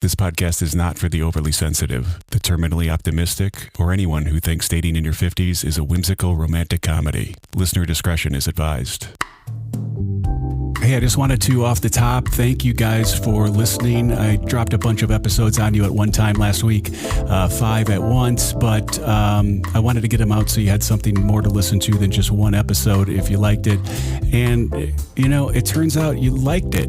This podcast is not for the overly sensitive, the terminally optimistic, or anyone who thinks dating in your 50s is a whimsical romantic comedy. Listener discretion is advised. Hey, I just wanted to, off the top, thank you guys for listening. I dropped a bunch of episodes on you at one time last week, 5 at once, but I wanted to get them out so you had something more to listen to than just one episode if you liked it. And, you know, it turns out you liked it.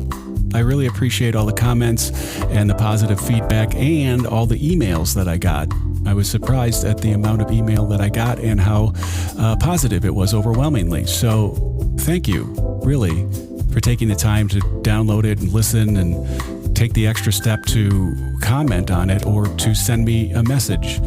I really appreciate all the comments and the positive feedback and all the emails that I got. I was surprised at the amount of email that I got and how positive it was overwhelmingly. So thank you, really, for taking the time to download it and listen and take the extra step to comment on it or to send me a message.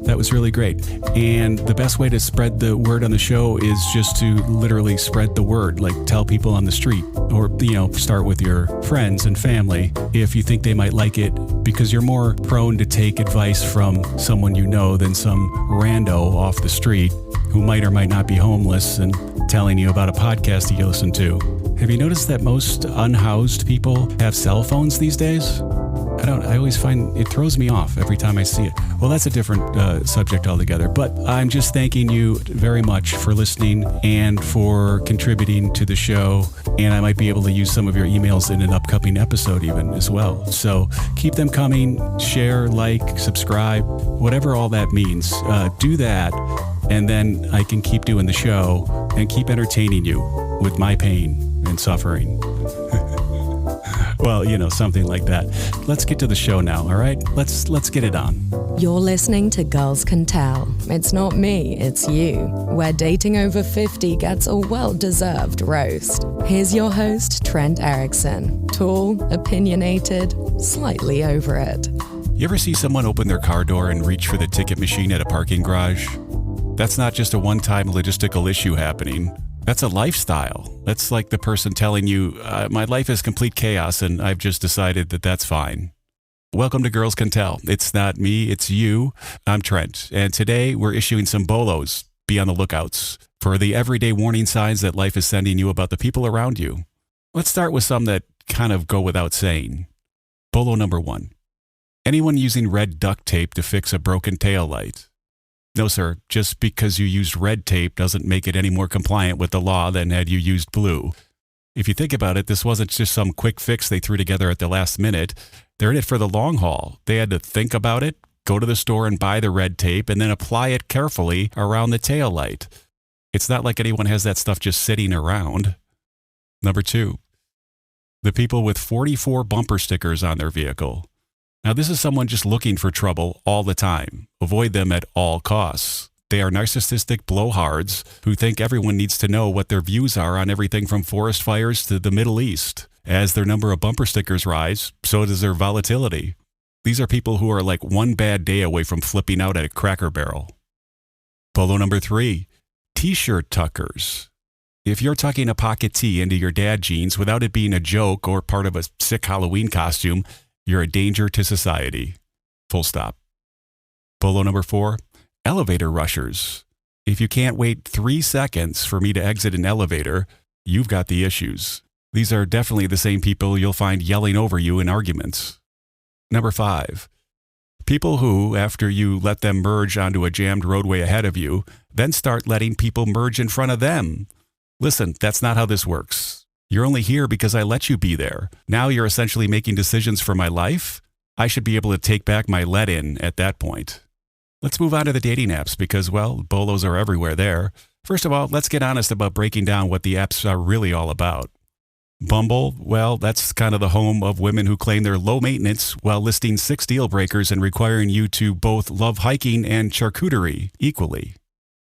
That was really great. And the best way to spread the word on the show is just to literally spread the word, like tell people on the street or, start with your friends and family if you think they might like it, because you're more prone to take advice from someone you know than some rando off the street who might or might not be homeless and telling you about a podcast you listen to. Have you noticed that most unhoused people have cell phones these days? I always find it throws me off every time I see it. Well, that's a different subject altogether, but I'm just thanking you very much for listening and for contributing to the show. And I might be able to use some of your emails in an upcoming episode even as well. So keep them coming, share, like, subscribe, whatever all that means. Do that. And then I can keep doing the show and keep entertaining you with my pain and suffering. Well, something like that. Let's get to the show now, all right? Let's get it on. You're listening to Girls Can Tell. It's not me, it's you, where dating over 50 gets a well-deserved roast. Here's your host, Trent Erickson. Tall, opinionated, slightly over it. You ever see someone open their car door and reach for the ticket machine at a parking garage? That's not just a one-time logistical issue happening. That's a lifestyle. That's like the person telling you, my life is complete chaos and I've just decided that that's fine. Welcome to Girls Can Tell. It's not me, it's you. I'm Trent. And today we're issuing some bolos. Be on the lookouts for the everyday warning signs that life is sending you about the people around you. Let's start with some that kind of go without saying. Bolo number 1. Anyone using red duct tape to fix a broken taillight? No, sir. Just because you used red tape doesn't make it any more compliant with the law than had you used blue. If you think about it, this wasn't just some quick fix they threw together at the last minute. They're in it for the long haul. They had to think about it, go to the store and buy the red tape, and then apply it carefully around the taillight. It's not like anyone has that stuff just sitting around. Number 2. The people with 44 bumper stickers on their vehicle. Now, this is someone just looking for trouble all the time. Avoid them at all costs. They are narcissistic blowhards who think everyone needs to know what their views are on everything from forest fires to the Middle East. As their number of bumper stickers rise, so does their volatility. These are people who are like one bad day away from flipping out at a Cracker Barrel. Bolo number 3, T-shirt tuckers. If you're tucking a pocket tee into your dad jeans without it being a joke or part of a sick Halloween costume, you're a danger to society. Full stop. Bolo number 4, elevator rushers. If you can't wait 3 seconds for me to exit an elevator, you've got the issues. These are definitely the same people you'll find yelling over you in arguments. Number 5, people who, after you let them merge onto a jammed roadway ahead of you, then start letting people merge in front of them. Listen, that's not how this works. You're only here because I let you be there. Now you're essentially making decisions for my life? I should be able to take back my let-in at that point. Let's move on to the dating apps because, well, bolos are everywhere there. First of all, let's get honest about breaking down what the apps are really all about. Bumble, well, that's kind of the home of women who claim they're low maintenance while listing 6 deal breakers and requiring you to both love hiking and charcuterie equally.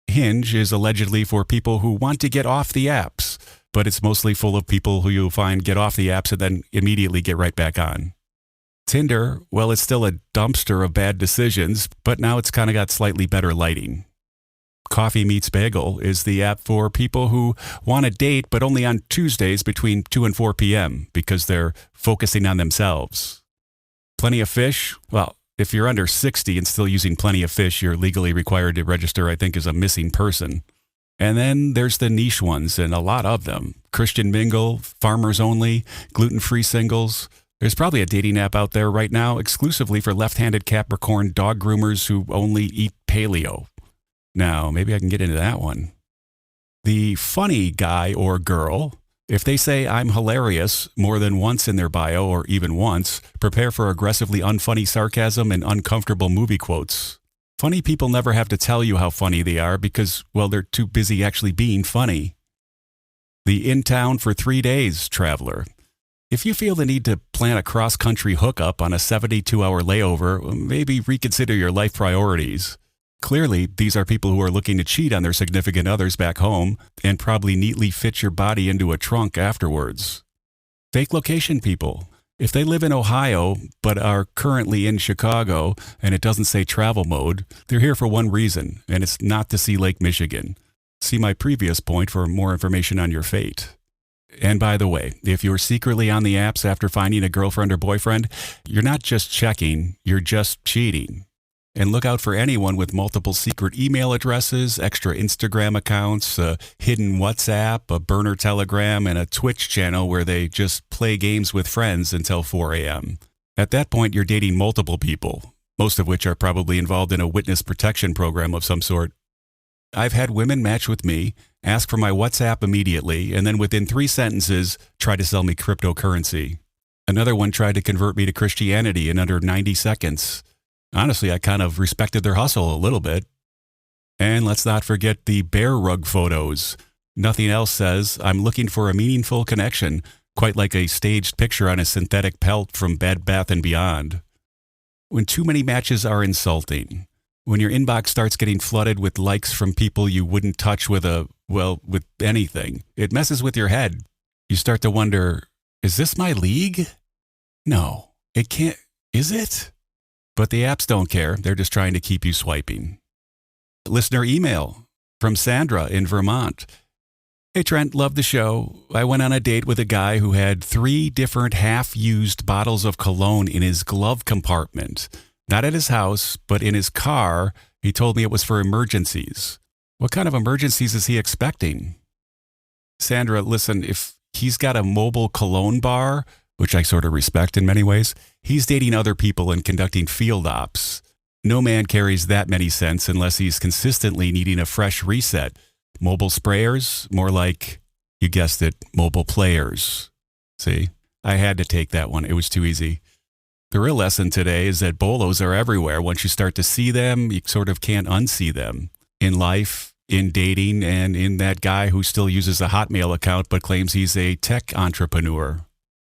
Hinge is allegedly for people who want to get off the apps, but it's mostly full of people who you'll find get off the apps and then immediately get right back on. Tinder, well, it's still a dumpster of bad decisions, but now it's kind of got slightly better lighting. Coffee Meets Bagel is the app for people who want to date, but only on Tuesdays between 2 and 4 p.m. because they're focusing on themselves. Plenty of Fish, well, if you're under 60 and still using Plenty of Fish, you're legally required to register, I think, as a missing person. And then there's the niche ones, and a lot of them. Christian Mingle, Farmers Only, Gluten-Free Singles. There's probably a dating app out there right now exclusively for left-handed Capricorn dog groomers who only eat paleo. Now, maybe I can get into that one. The funny guy or girl, if they say I'm hilarious more than once in their bio or even once, prepare for aggressively unfunny sarcasm and uncomfortable movie quotes. Funny people never have to tell you how funny they are because, well, they're too busy actually being funny. The in town for 3 days traveler. If you feel the need to plan a cross-country hookup on a 72-hour layover, maybe reconsider your life priorities. Clearly, these are people who are looking to cheat on their significant others back home and probably neatly fit your body into a trunk afterwards. Fake location people. If they live in Ohio but are currently in Chicago and it doesn't say travel mode, they're here for one reason, and it's not to see Lake Michigan. See my previous point for more information on your fate. And by the way, if you're secretly on the apps after finding a girlfriend or boyfriend, you're not just checking, you're just cheating. And look out for anyone with multiple secret email addresses, extra Instagram accounts, a hidden WhatsApp, a burner Telegram, and a Twitch channel where they just play games with friends until 4 a.m. At that point, you're dating multiple people, most of which are probably involved in a witness protection program of some sort. I've had women match with me, ask for my WhatsApp immediately, and then within 3 sentences, try to sell me cryptocurrency. Another one tried to convert me to Christianity in under 90 seconds. Honestly, I kind of respected their hustle a little bit. And let's not forget the bear rug photos. Nothing else says, I'm looking for a meaningful connection, quite like a staged picture on a synthetic pelt from Bed Bath & Beyond. When too many matches are insulting. When your inbox starts getting flooded with likes from people you wouldn't touch with with anything, it messes with your head. You start to wonder, is this my league? No, it can't. Is it? But the apps don't care. They're just trying to keep you swiping. Listener email from Sandra in Vermont. Hey, Trent, love the show. I went on a date with a guy who had 3 different half-used bottles of cologne in his glove compartment. Not at his house, but in his car. He told me it was for emergencies. What kind of emergencies is he expecting? Sandra, listen, if he's got a mobile cologne bar, which I sort of respect in many ways, he's dating other people and conducting field ops. No man carries that many scents unless he's consistently needing a fresh reset. Mobile sprayers, more like, you guessed it, mobile players. See, I had to take that one. It was too easy. The real lesson today is that bolos are everywhere. Once you start to see them, you sort of can't unsee them. In life, in dating, and in that guy who still uses a Hotmail account but claims he's a tech entrepreneur.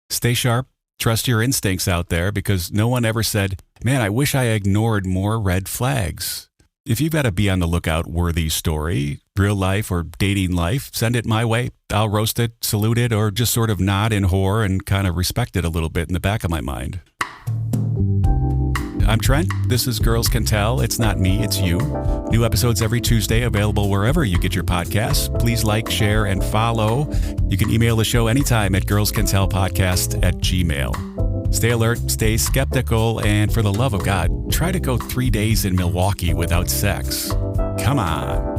Stay sharp. Trust your instincts out there because no one ever said, man, I wish I ignored more red flags. If you've got a be on the lookout worthy story, real life or dating life, send it my way. I'll roast it, salute it, or just sort of nod in horror and kind of respect it a little bit in the back of my mind. I'm Trent. This is Girls Can Tell. It's not me, it's you. New episodes every Tuesday, available wherever you get your podcasts. Please like, share, and follow. You can email the show anytime at girlscantellpodcast@gmail.com. Stay alert, stay skeptical, and for the love of God, try to go 3 days in Milwaukee without sex. Come on.